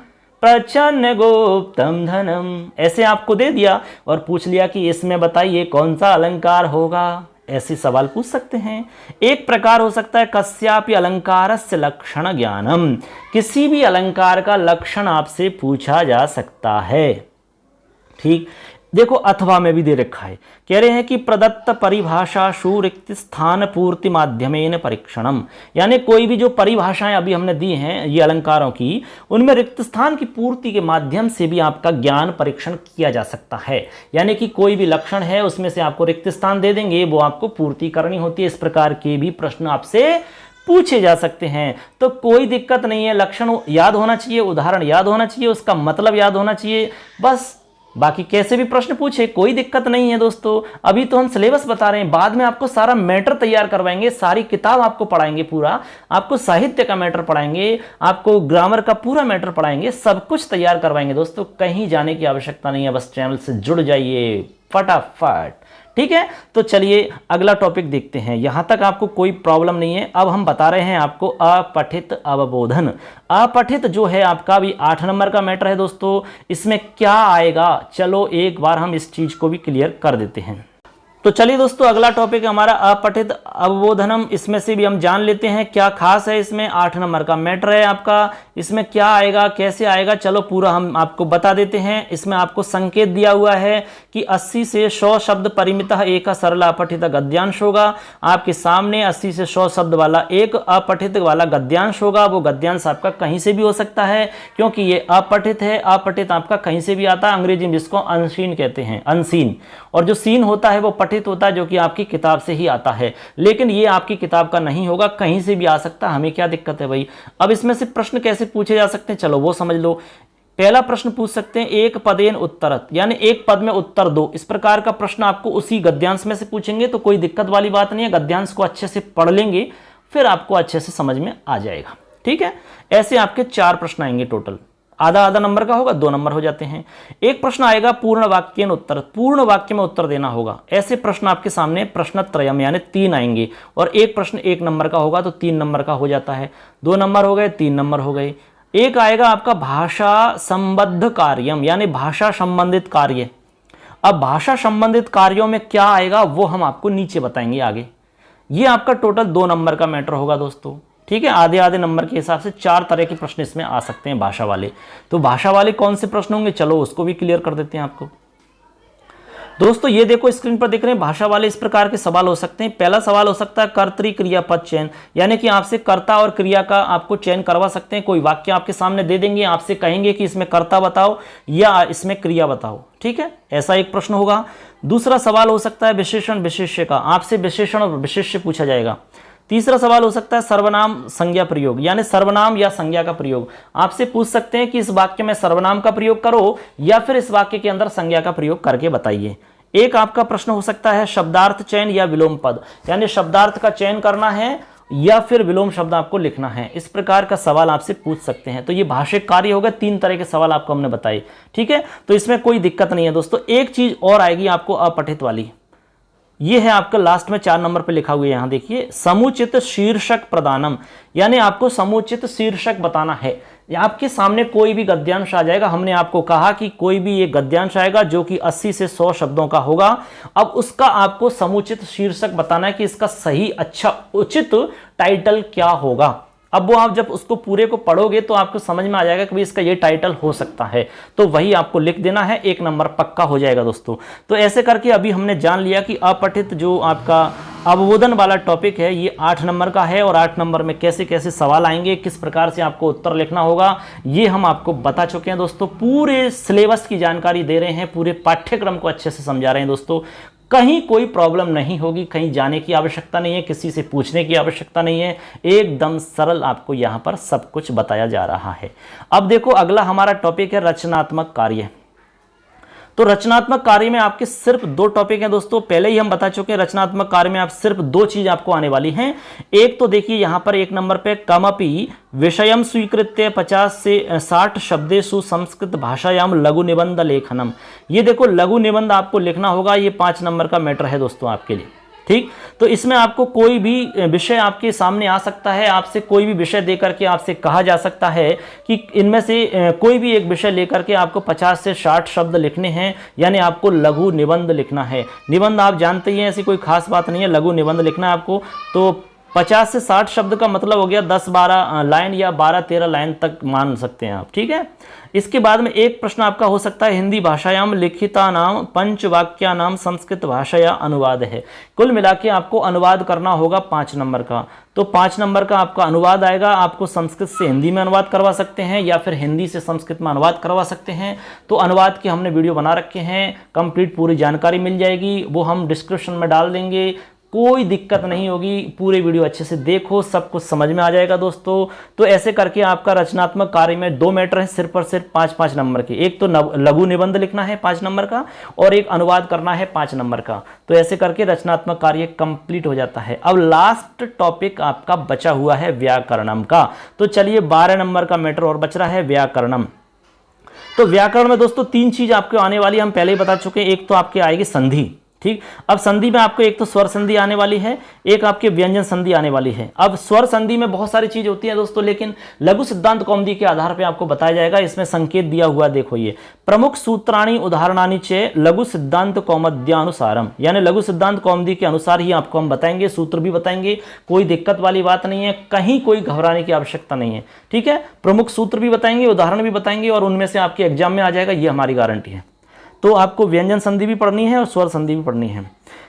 प्रच्छन्न गुप्तम धनम, ऐसे आपको दे दिया और पूछ लिया कि इसमें बताइए कौन सा अलंकार होगा, ऐसे सवाल पूछ सकते हैं। एक प्रकार हो सकता है कस्यापि अलंकारस्य लक्षण ज्ञानम, किसी भी अलंकार का लक्षण आपसे पूछा जा सकता है। ठीक, देखो अथवा में भी दे रखा है, कह रहे हैं कि प्रदत्त परिभाषाशु रिक्त स्थान पूर्ति माध्यमेन परीक्षणम, यानी कोई भी जो परिभाषाएं अभी हमने दी हैं ये अलंकारों की, उनमें रिक्त स्थान की पूर्ति के माध्यम से भी आपका ज्ञान परीक्षण किया जा सकता है। यानी कि कोई भी लक्षण है उसमें से आपको रिक्त स्थान दे देंगे, वो आपको पूर्ति करनी होती है। इस प्रकार के भी प्रश्न आपसे पूछे जा सकते हैं, तो कोई दिक्कत नहीं है। लक्षण याद होना चाहिए, उदाहरण याद होना चाहिए, उसका मतलब याद होना चाहिए, बस। बाकी कैसे भी प्रश्न पूछे कोई दिक्कत नहीं है दोस्तों। अभी तो हम सिलेबस बता रहे हैं, बाद में आपको सारा मैटर तैयार करवाएंगे, सारी किताब आपको पढ़ाएंगे, पूरा आपको साहित्य का मैटर पढ़ाएंगे, आपको ग्रामर का पूरा मैटर पढ़ाएंगे, सब कुछ तैयार करवाएंगे दोस्तों। कहीं जाने की आवश्यकता नहीं है, बस चैनल से जुड़ जाइए फटाफट। ठीक है, तो चलिए अगला टॉपिक देखते हैं। यहां तक आपको कोई प्रॉब्लम नहीं है। अब हम बता रहे हैं आपको अपठित अवबोधन। अपठित जो है आपका भी 8 नंबर का मैटर है दोस्तों। इसमें क्या आएगा, चलो एक बार हम इस चीज को भी क्लियर कर देते हैं। तो चलिए दोस्तों अगला टॉपिक हमारा अपठित अवबोधनम। इसमें से भी हम जान लेते हैं क्या खास है इसमें। 8 नंबर का मैटर है आपका, इसमें क्या आएगा, कैसे आएगा, चलो पूरा हम आपको बता देते हैं। इसमें आपको संकेत दिया हुआ है कि 80 से 100 शब्द परिमितः एक सरल अपठित गद्यांश होगा। आपके सामने 80 से 100 शब्द वाला एक अपठित वाला गद्यांश होगा। वो गद्यांश आपका कहीं से भी हो सकता है, क्योंकि ये अपठित है। अपठित आपका कहीं से भी आता है, अंग्रेजी में जिसको अनसीन कहते हैं, अनसीन। और जो सीन होता है वो पठित होता है, जो कि आपकी किताब से ही आता है। लेकिन ये आपकी किताब का नहीं होगा, कहीं से भी आ सकता है, हमें क्या दिक्कत है भाई। अब इसमें से प्रश्न कैसे पूछे जा सकते हैं, चलो वो समझ लो। पहला प्रश्न पूछ सकते हैं एक पदेन उत्तरत, यानी एक पद में उत्तर दो। इस प्रकार का प्रश्न आपको उसी गद्यांश में से पूछेंगे, तो कोई दिक्कत वाली बात नहीं है। गद्यांश को अच्छे से पढ़ लेंगे फिर आपको अच्छे से समझ में आ जाएगा। ठीक है, ऐसे आपके 4 प्रश्न आएंगे टोटल। आधा आधा नंबर का होगा, 2 नंबर हो जाते हैं। एक प्रश्न आएगा पूर्ण वाक्य उत्तर, पूर्ण वाक्य में उत्तर देना होगा। ऐसे प्रश्न आपके सामने प्रश्नत्रयम यानी 3 आएंगे, और एक प्रश्न 1 नंबर का होगा तो 3 नंबर का हो जाता है। 2 नंबर हो गए, 3 नंबर हो गए। एक आएगा आपका भाषा संबद्ध कार्यम, यानी भाषा संबंधित कार्य। अब भाषा संबंधित कार्यों में क्या आएगा वो हम आपको नीचे बताएंगे आगे। ये आपका टोटल 2 नंबर का मैटर होगा दोस्तों। ठीक है, आधे आधे नंबर के हिसाब से 4 तरह के प्रश्न इसमें आ सकते हैं भाषा वाले। तो भाषा वाले कौन से प्रश्न होंगे, चलो उसको भी क्लियर कर देते हैं आपको। दोस्तों ये देखो स्क्रीन पर देख रहे हैं, भाषा वाले इस प्रकार के सवाल हो सकते हैं। पहला सवाल हो सकता है कर्तरी क्रियापद चयन, यानी कि आपसे कर्ता और क्रिया का आपको चयन करवा सकते हैं। कोई वाक्य आपके सामने दे देंगे, आपसे कहेंगे कि इसमें कर्ता बताओ या इसमें क्रिया बताओ। ठीक है, ऐसा एक प्रश्न होगा। दूसरा सवाल हो सकता है विशेषण विशेष्य का, आपसे विशेषण और विशेष्य पूछा जाएगा। तीसरा सवाल हो सकता है सर्वनाम संज्ञा प्रयोग, यानी सर्वनाम या संज्ञा का प्रयोग। आपसे पूछ सकते हैं कि इस वाक्य में सर्वनाम का प्रयोग करो या फिर इस वाक्य के अंदर संज्ञा का प्रयोग करके बताइए। एक आपका प्रश्न हो सकता है शब्दार्थ चयन या विलोम पद, यानी शब्दार्थ का चयन करना है या फिर विलोम शब्द आपको लिखना है। इस प्रकार का सवाल आपसे पूछ सकते हैं। तो ये भाषिक कार्य हो गए, 3 तरह के सवाल आपको हमने बताए। ठीक है, तो इसमें कोई दिक्कत नहीं है दोस्तों। एक चीज और आएगी आपको अपठित वाली, ये है आपका लास्ट में 4 नंबर पे लिखा हुआ है, यहां देखिए समुचित शीर्षक प्रदानम, यानी आपको समुचित शीर्षक बताना है। आपके सामने कोई भी गद्यांश आ जाएगा। हमने आपको कहा कि कोई भी एक गद्यांश आएगा जो कि 80 से 100 शब्दों का होगा। अब उसका आपको समुचित शीर्षक बताना है कि इसका सही अच्छा उचित टाइटल क्या होगा। अब वो आप जब उसको पूरे को पढ़ोगे तो आपको समझ में आ जाएगा कि भाई इसका ये टाइटल हो सकता है, तो वही आपको लिख देना है, 1 नंबर पक्का हो जाएगा दोस्तों। तो ऐसे करके अभी हमने जान लिया कि अपठित जो आपका अवबोधन वाला टॉपिक है ये 8 नंबर का है, और 8 नंबर में कैसे कैसे सवाल आएंगे, किस प्रकार से आपको उत्तर लिखना होगा, ये हम आपको बता चुके हैं दोस्तों। पूरे सिलेबस की जानकारी दे रहे हैं, पूरे पाठ्यक्रम को अच्छे से समझा रहे हैं दोस्तों। कहीं कोई प्रॉब्लम नहीं होगी, कहीं जाने की आवश्यकता नहीं है, किसी से पूछने की आवश्यकता नहीं है, एकदम सरल आपको यहां पर सब कुछ बताया जा रहा है। अब देखो अगला हमारा टॉपिक है रचनात्मक कार्य। तो रचनात्मक कार्य में आपके सिर्फ 2 टॉपिक हैं दोस्तों। पहले ही हम बता चुके हैं रचनात्मक कार्य में आप सिर्फ 2 चीज आपको आने वाली हैं। एक तो देखिए यहां पर 1 नंबर पे कमपि विषयम स्वीकृत्य 50 से 60 शब्देषु संस्कृत भाषायाम लघु निबंध लेखनम। ये देखो लघु निबंध आपको लिखना होगा, ये 5 नंबर का मैटर है दोस्तों आपके लिए। ठीक, तो इसमें आपको कोई भी विषय आपके सामने आ सकता है, आपसे कोई भी विषय देकर के आपसे कहा जा सकता है कि इनमें से कोई भी एक विषय लेकर के आपको 50 से 60 शब्द लिखने हैं, यानी आपको लघु निबंध लिखना है। निबंध आप जानते ही हैं, ऐसी कोई खास बात नहीं है, लघु निबंध लिखना है आपको। तो 50 से 60 शब्द का मतलब हो गया 10-12 लाइन या 12-13 लाइन तक मान सकते हैं आप। ठीक है, इसके बाद में एक प्रश्न आपका हो सकता है हिंदी भाषायाम लिखिता नाम पंचवाक्या नाम संस्कृत भाषाया अनुवाद है। कुल मिला के आपको अनुवाद करना होगा 5 नंबर का। तो 5 नंबर का आपका अनुवाद आएगा, आपको संस्कृत से हिंदी में अनुवाद करवा सकते हैं या फिर हिंदी से संस्कृत में अनुवाद करवा सकते हैं। तो अनुवाद के हमने वीडियो बना रखे हैं, कंप्लीट पूरी जानकारी मिल जाएगी, वो हम डिस्क्रिप्शन में डाल देंगे, कोई दिक्कत नहीं होगी। पूरे वीडियो अच्छे से देखो, सब कुछ समझ में आ जाएगा दोस्तों। तो ऐसे करके आपका रचनात्मक कार्य में 2 मैटर हैं, सिर्फ और सिर्फ 5-5 नंबर के। एक तो लघु निबंध लिखना है 5 नंबर का, और एक अनुवाद करना है 5 नंबर का। तो ऐसे करके रचनात्मक कार्य कंप्लीट हो जाता है। अब लास्ट टॉपिक आपका बचा हुआ है व्याकरणम का। तो चलिए 12 नंबर का मैटर और बच रहा है व्याकरणम। तो व्याकरण में दोस्तों 3 चीज आपको आने वाली, हम पहले ही बता चुके हैं। एक तो आपके आएगी संधि। ठीक, अब संधि में आपको एक तो स्वर संधि आने वाली है, एक आपके व्यंजन संधि आने वाली है। अब स्वर संधि में बहुत सारी चीज होती है दोस्तों, लेकिन लघु सिद्धांत कौमुदी के आधार पे आपको बताया जाएगा। इसमें संकेत दिया हुआ देखो, ये प्रमुख सूत्राणी उदाहरणानि चे लघु सिद्धांत कौमुद्यानुसारम, यानी लघु सिद्धांत कौमुदी के अनुसार ही आपको हम बताएंगे, सूत्र भी बताएंगे, कोई दिक्कत वाली बात नहीं है, कहीं कोई घबराने की आवश्यकता नहीं है। ठीक है, प्रमुख सूत्र भी बताएंगे, उदाहरण भी बताएंगे, और उनमें से आपके एग्जाम में आ जाएगा, ये हमारी गारंटी है। तो आपको व्यंजन संधि भी पढ़नी है और स्वर संधि भी पढ़नी है।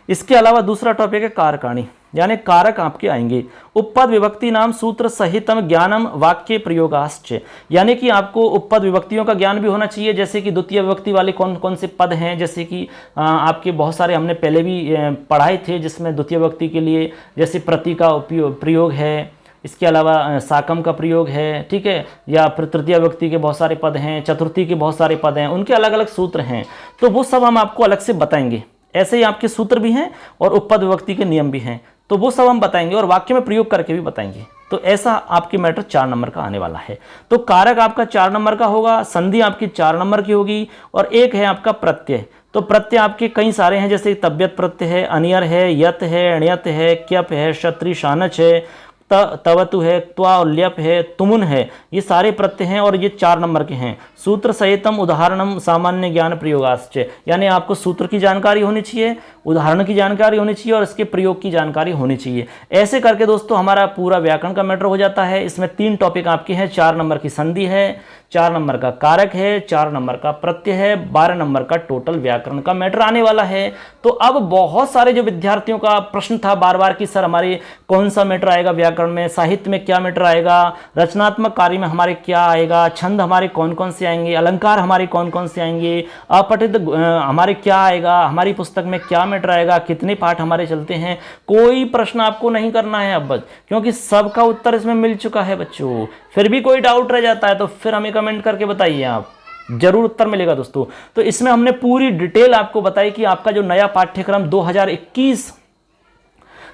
इसके अलावा दूसरा टॉपिक है कारकाणी, यानी कारक आपके आएंगे। उपपद विभक्ति नाम सूत्र सहितम ज्ञानम वाक्य प्रयोगाश्च, यानी कि आपको उपपद विभक्तियों का ज्ञान भी होना चाहिए, जैसे कि द्वितीय विभक्ति वाले कौन कौन से पद हैं, जैसे कि आपके बहुत सारे हमने पहले भी पढ़ाए थे, जिसमें द्वितीय विभक्ति के लिए जैसे प्रति का प्रयोग है, इसके अलावा साकम का प्रयोग है। ठीक है, या फिर तृतीय विभक्ति के बहुत सारे पद हैं, चतुर्थी के बहुत सारे पद हैं, उनके अलग अलग सूत्र हैं। तो वो सब हम आपको अलग से बताएंगे। ऐसे ही आपके सूत्र भी हैं और उपपद विभक्ति के नियम भी हैं, तो वो सब हम बताएंगे और वाक्य में प्रयोग करके भी बताएंगे। तो ऐसा आपके मैटर 4 नंबर का आने वाला है। तो कारक आपका 4 नंबर का होगा, संधि आपकी 4 नंबर की होगी, और एक है आपका प्रत्यय। तो प्रत्यय आपके कई सारे हैं, जैसे तबियत प्रत्यय है, अनियर है, यत है, अण्यत है, क्यप है, क्षत्रि शानच है, तवतु है, त्वा और ल्यप है, तुमुन है, ये सारे प्रत्यय हैं और ये 4 नंबर के हैं। सूत्र सहितम उदाहरणम सामान्य ज्ञान प्रयोगाश्च, यानी आपको सूत्र की जानकारी होनी चाहिए, उदाहरण की जानकारी होनी चाहिए और इसके प्रयोग की जानकारी होनी चाहिए। ऐसे करके दोस्तों हमारा पूरा व्याकरण का मैटर हो जाता है। इसमें 3 टॉपिक आपके हैं, 4 नंबर की संधि है, 4 नंबर का कारक है, 4 नंबर का प्रत्यय है, 12 नंबर का टोटल व्याकरण का मैटर आने वाला है। तो अब बहुत सारे जो विद्यार्थियों का प्रश्न था बार बार कि सर हमारे कौन सा मैटर आएगा व्याकरण में, साहित्य में क्या मैटर आएगा, रचनात्मक कार्य में हमारे क्या आएगा, छंद हमारे कौन कौन से आएंगे, अलंकार हमारे कौन कौन से आएंगे, अपठित हमारे क्या आएगा, हमारी पुस्तक में क्या मैटर आएगा, कितने पाठ हमारे चलते हैं। कोई प्रश्न आपको नहीं करना है अब, क्योंकि सबका उत्तर इसमें मिल चुका है बच्चों। फिर भी कोई डाउट रह जाता है तो फिर हमें कमेंट करके बताइए, आप जरूर उत्तर मिलेगा दोस्तों। तो इसमें हमने पूरी डिटेल आपको बताई कि आपका जो नया पाठ्यक्रम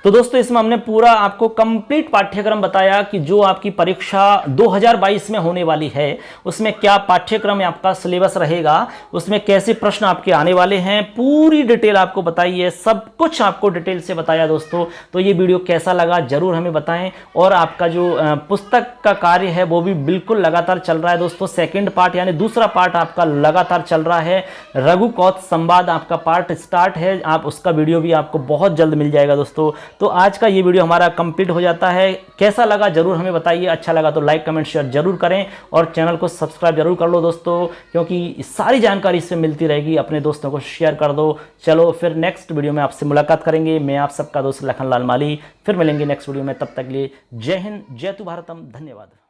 तो दोस्तों इसमें हमने पूरा आपको कंप्लीट पाठ्यक्रम बताया कि जो आपकी परीक्षा 2022 में होने वाली है उसमें क्या पाठ्यक्रम में आपका सिलेबस रहेगा, उसमें कैसे प्रश्न आपके आने वाले हैं, पूरी डिटेल आपको बताई है, सब कुछ आपको डिटेल से बताया दोस्तों। तो ये वीडियो कैसा लगा जरूर हमें बताएं। और आपका जो पुस्तक का कार्य है वो भी बिल्कुल लगातार चल रहा है दोस्तों। सेकंड पार्ट यानी दूसरा पार्ट आपका लगातार चल रहा है। रघुकौत संवाद आपका पार्ट स्टार्ट है, आप उसका वीडियो भी आपको बहुत जल्द मिल जाएगा दोस्तों। तो आज का ये वीडियो हमारा कंप्लीट हो जाता है। कैसा लगा जरूर हमें बताइए, अच्छा लगा तो लाइक कमेंट शेयर जरूर करें और चैनल को सब्सक्राइब जरूर कर लो दोस्तों, क्योंकि सारी जानकारी इससे मिलती रहेगी। अपने दोस्तों को शेयर कर दो। चलो फिर नेक्स्ट वीडियो में आपसे मुलाकात करेंगे। मैं आप सबका दोस्त लखनलाल माली, फिर मिलेंगे नेक्स्ट वीडियो में। तब तक के लिए जय हिंद, जय तु भारतम, धन्यवाद।